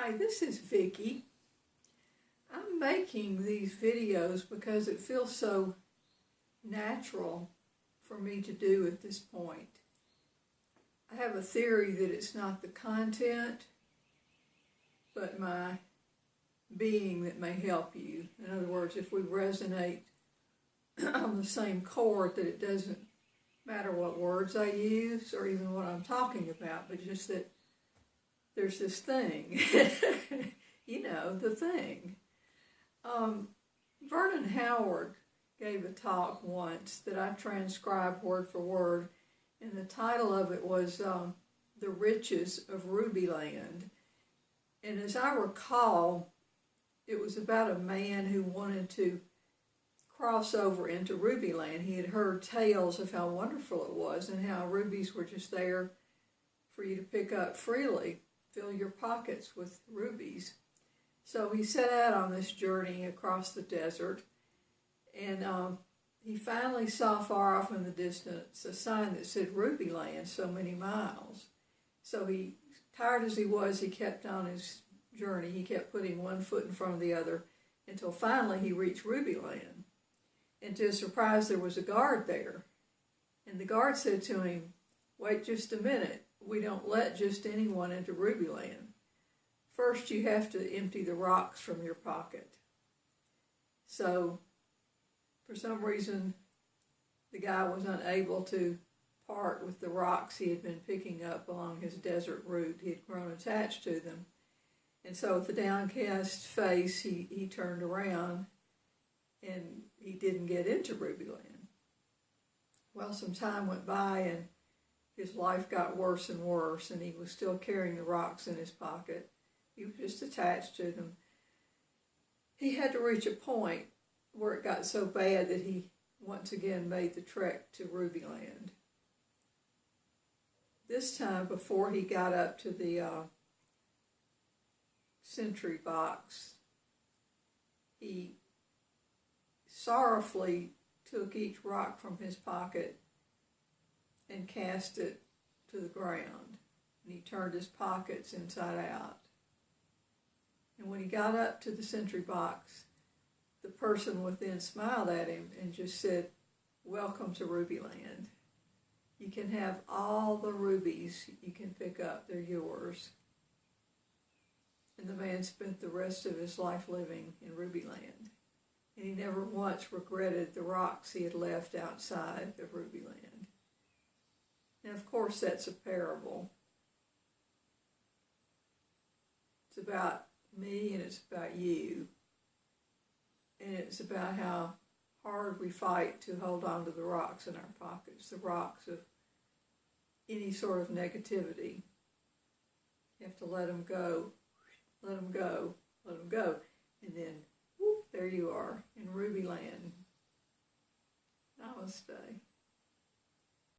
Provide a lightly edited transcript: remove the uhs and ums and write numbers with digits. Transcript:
Hi, this is Vicki. I'm making these videos because it feels so natural for me to do at this point. I have a theory that it's not the content, but my being that may help you. In other words, if we resonate on the same chord, that it doesn't matter what words I use or even what I'm talking about, but just that there's this thing, you know, the thing. Vernon Howard gave a talk once that I transcribed word for word, and the title of it was The Riches of Rubyland. And as I recall, it was about a man who wanted to cross over into Rubyland. He had heard tales of how wonderful it was and how rubies were just there for you to pick up freely, fill your pockets with rubies. So he set out on this journey across the desert, and he finally saw far off in the distance a sign that said Rubyland, so many miles. So he, tired as he was, he kept on his journey. He kept putting one foot in front of the other until finally he reached Rubyland. And to his surprise, there was a guard there. And the guard said to him, "Wait just a minute. We don't let just anyone into Rubyland. First, you have to empty the rocks from your pocket." So, for some reason, the guy was unable to part with the rocks he had been picking up along his desert route. He had grown attached to them. And so, with a downcast face, he turned around, and he didn't get into Rubyland. Well, some time went by, and his life got worse and worse, and he was still carrying the rocks in his pocket. He was just attached to them. He had to reach a point where it got so bad that he once again made the trek to Rubyland. This time, before he got up to the sentry box, he sorrowfully took each rock from his pocket and cast it to the ground. And he turned his pockets inside out. And when he got up to the sentry box, the person within smiled at him and just said, "Welcome to Rubyland. You can have all the rubies you can pick up. They're yours." And the man spent the rest of his life living in Rubyland. And he never once regretted the rocks he had left outside of Rubyland. And of course, that's a parable. It's about me and it's about you. And it's about how hard we fight to hold on to the rocks in our pockets, the rocks of any sort of negativity. You have to let them go, let them go, let them go. And then, whoop, there you are in Rubyland. Namaste.